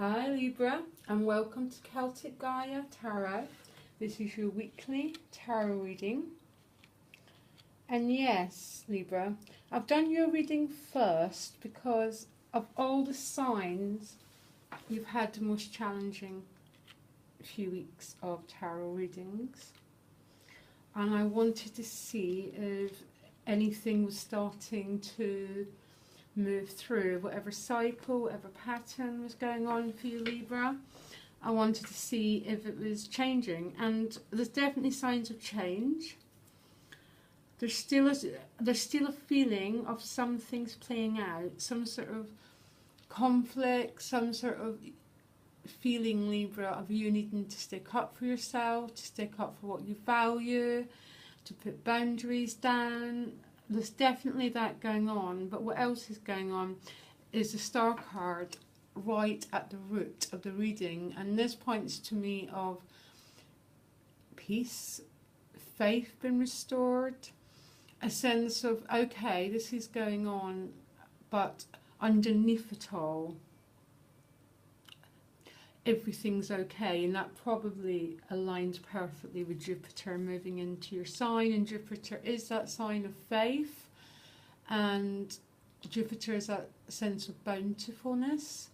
Hi Libra, and welcome to Celtic Gaia Tarot. This is your weekly tarot reading. And yes, Libra, I've done your reading first because of all the signs you've had the most challenging few weeks of tarot readings. And I wanted to see if anything was starting to move through, whatever cycle, whatever pattern was going on for you, Libra. I wanted to see if it was changing, and there's definitely signs of change. There's still a feeling of some things playing out, some sort of conflict, some sort of feeling, Libra, of you needing to stick up for yourself, to stick up for what you value, to put boundaries down. There's definitely that going on, but what else is going on is the Star card right at the root of the reading, and this points to me of peace, faith being restored, a sense of, okay, this is going on, but underneath it all, everything's okay. And that probably aligns perfectly with Jupiter moving into your sign, and Jupiter is that sign of faith, and Jupiter is that sense of bountifulness,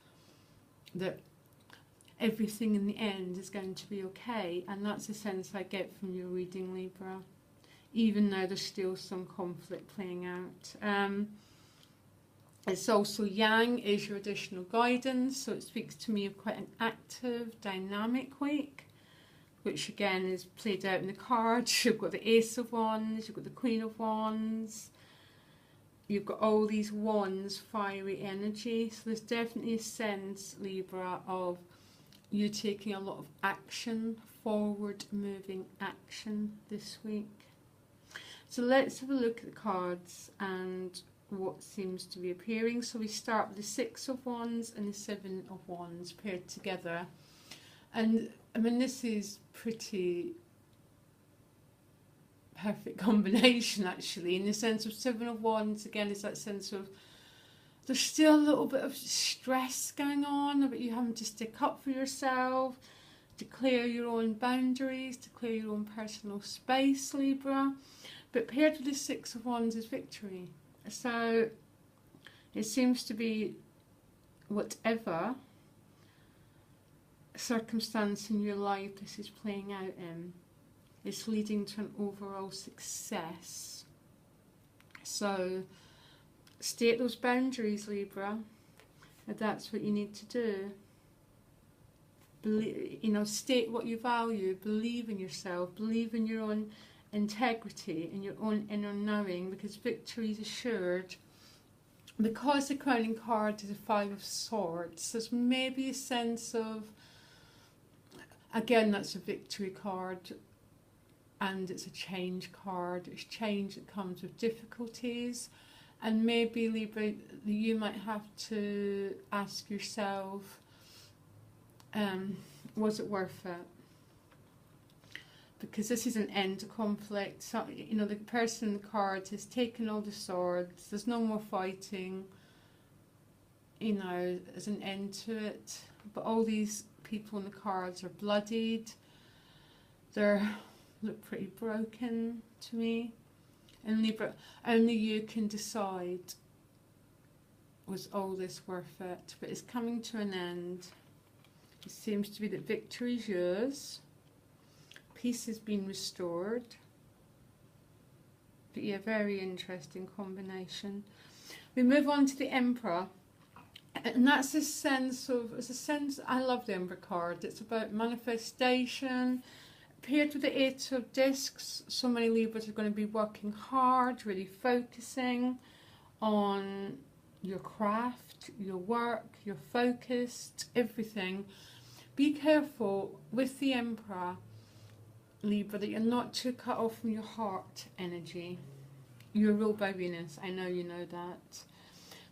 that everything in the end is going to be okay. And that's the sense I get from your reading, Libra, even though there's still some conflict playing out. It's also Yang is your additional guidance, so it speaks to me of quite an active, dynamic week, which again is played out in the cards. You've got the Ace of Wands, you've got the Queen of Wands, you've got all these wands, fiery energy. So there's definitely a sense, Libra, of you taking a lot of action, forward moving action this week. So let's have a look at the cards and what seems to be appearing. So we start with the Six of Wands and the Seven of Wands paired together, and I mean, this is pretty perfect combination actually, in the sense of Seven of Wands again is that sense of there's still a little bit of stress going on, but you having to stick up for yourself, declare your own boundaries, declare your own personal space, Libra. But paired with the Six of Wands is victory. So it seems to be whatever circumstance in your life this is playing out in, it's leading to an overall success. So state those boundaries, Libra, if that's what you need to do. State what you value, believe in yourself, believe in your own integrity and your own inner knowing, because victory is assured. Because the crowning card is a Five of Swords, there's maybe a sense of, again, that's a victory card, and it's a change card. It's change that comes with difficulties, and maybe, Libra, you might have to ask yourself, was it worth it? Because this is an end to conflict. So, the person in the cards has taken all the swords. There's no more fighting. There's an end to it. But all these people in the cards are bloodied. They look pretty broken to me. And Libra, only you can decide, was all this worth it? But it's coming to an end. It seems to be that victory is yours. Peace has been restored. But yeah, very interesting combination. We move on to the Emperor, and that's a sense, I love the Emperor card. It's about manifestation. Paired with the Eight of Discs, so many Libras are going to be working hard, really focusing on your craft, your work, your focused, everything. Be careful with the Emperor, Libra, that you're not too cut off from your heart energy. You're ruled by Venus, I know you know that.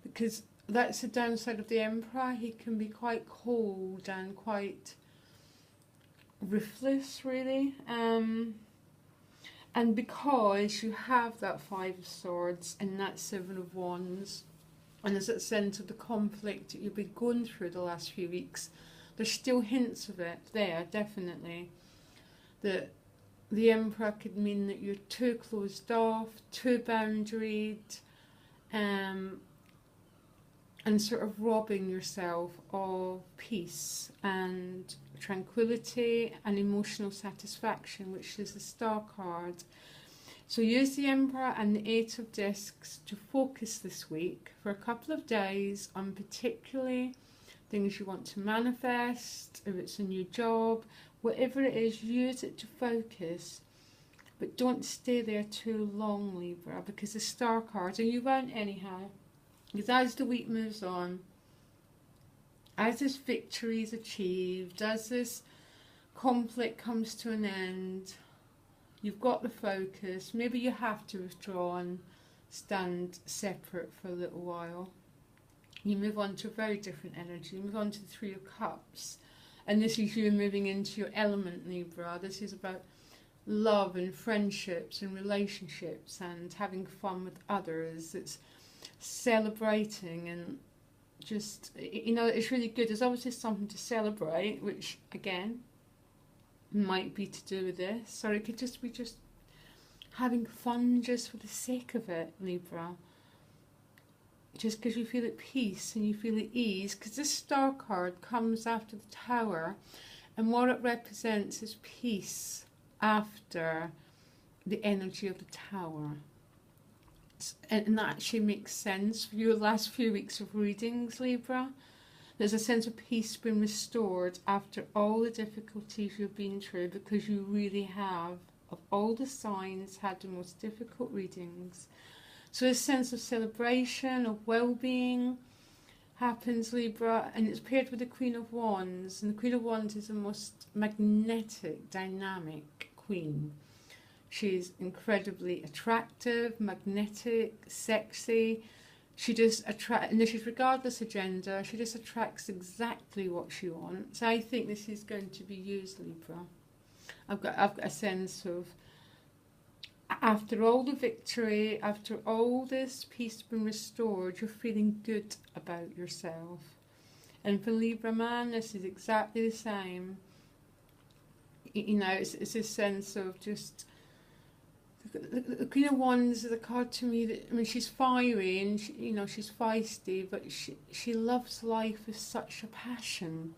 Because that's the downside of the Emperor. He can be quite cold and quite ruthless, really. And because you have that Five of Swords and that Seven of Wands, And there's that sense of the conflict that you've been going through the last few weeks. There's still hints of it there, definitely. That the Emperor could mean that you're too closed off, too boundaried, and sort of robbing yourself of peace and tranquility and emotional satisfaction, which is the Star card. So use the Emperor and the Eight of Discs to focus this week for a couple of days on particularly things you want to manifest, if it's a new job, whatever it is, use it to focus. But don't stay there too long, Libra, because the Star cards, and you won't anyhow, because as the week moves on, as this victory is achieved, as this conflict comes to an end, you've got the focus, maybe you have to withdraw and stand separate for a little while. You move on to a very different energy, you move on to the Three of Cups. And this is you moving into your element, Libra. This is about love and friendships and relationships and having fun with others. It's celebrating and just, you know, it's really good. There's obviously something to celebrate, which, again, might be to do with this. Or it could just be just having fun just for the sake of it, Libra. Just because you feel at peace and you feel at ease, because this Star card comes after the Tower, and what it represents is peace after the energy of the Tower. And that actually makes sense for your last few weeks of readings, Libra. There's a sense of peace being restored after all the difficulties you've been through, because you really have, of all the signs, had the most difficult readings. So a sense of celebration, of well-being happens, Libra, and it's paired with the Queen of Wands. And the Queen of Wands is the most magnetic, dynamic queen. She's incredibly attractive, magnetic, sexy. She just attracts, and she's regardless of gender, she just attracts exactly what she wants. I think this is going to be used, Libra. I've got a sense of, after all the victory, after all this peace being restored, you're feeling good about yourself. And for Libra man, this is exactly the same. You know, it's a sense of just, the Queen of Wands is a card to me that, I mean, she's fiery and she, you know, she's feisty, but she loves life with such a passion.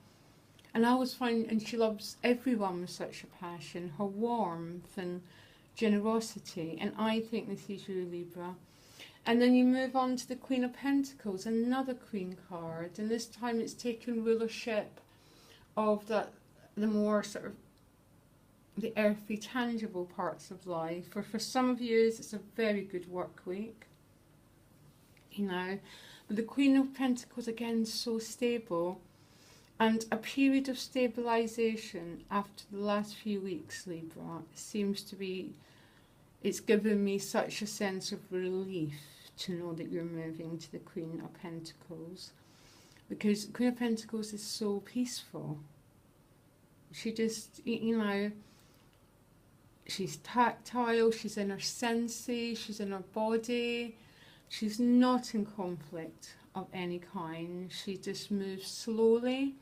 And I always find, and she loves everyone with such a passion, her warmth and generosity. And I think this is you, Libra. And then you move on to the Queen of Pentacles, another Queen card, and this time it's taking rulership of the more sort of the earthly, tangible parts of life. For some of you, it's a very good work week, you know. But the Queen of Pentacles, again, so stable. And a period of stabilisation after the last few weeks, Libra, seems to be, it's given me such a sense of relief to know that you're moving to the Queen of Pentacles. Because Queen of Pentacles is so peaceful. She just, you know, she's tactile, she's in her senses, she's in her body. She's not in conflict of any kind. She just moves slowly,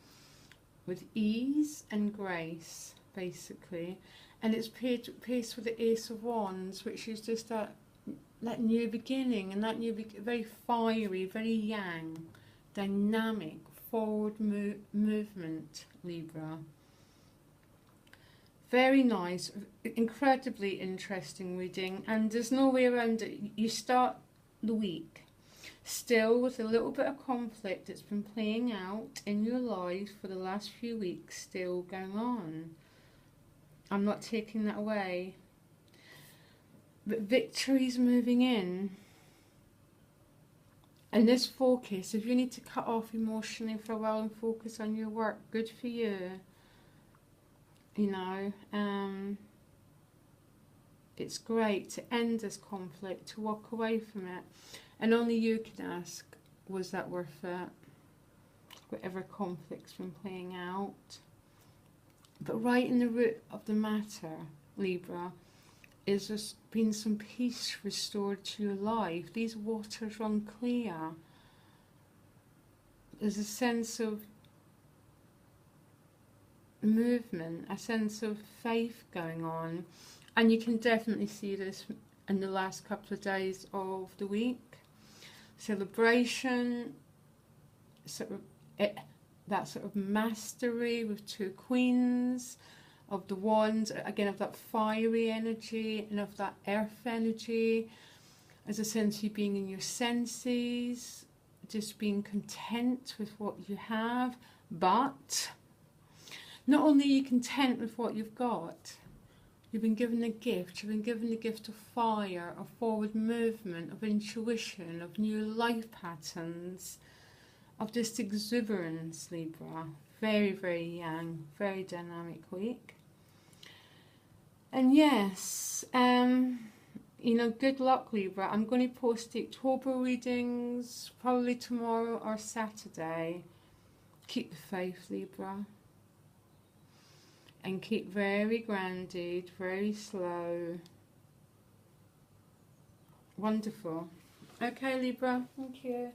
with ease and grace, basically. And it's paced with the Ace of Wands, which is just that new beginning, and that very fiery, very yang, dynamic, forward movement, Libra. Very nice, incredibly interesting reading, and there's no way around it. You start the week still with a little bit of conflict that's been playing out in your life for the last few weeks, still going on. I'm not taking that away. But victory's moving in. And this focus, if you need to cut off emotionally for a while and focus on your work, good for you. You know, it's great to end this conflict, to walk away from it. And only you can ask, was that worth it? Whatever conflict's been playing out. But right in the root of the matter, Libra, is there's been some peace restored to your life. These waters run clear. there's a sense of movement, a sense of faith going on, and you can definitely see this in the last couple of days of the week. Celebration, sort of that sort of mastery with two queens of the wands, again of that fiery energy and of that earth energy, as a sense of you being in your senses, just being content with what you have. But not only are you content with what you've got, you've been given a gift. You've been given the gift of fire, of forward movement, of intuition, of new life patterns, of this exuberance, Libra. Very, very young, very dynamic week. And yes, you know, good luck, Libra. I'm going to post the October readings probably tomorrow or Saturday. Keep the faith, Libra. And keep very grounded, very slow. Wonderful. Okay, Libra. Thank you.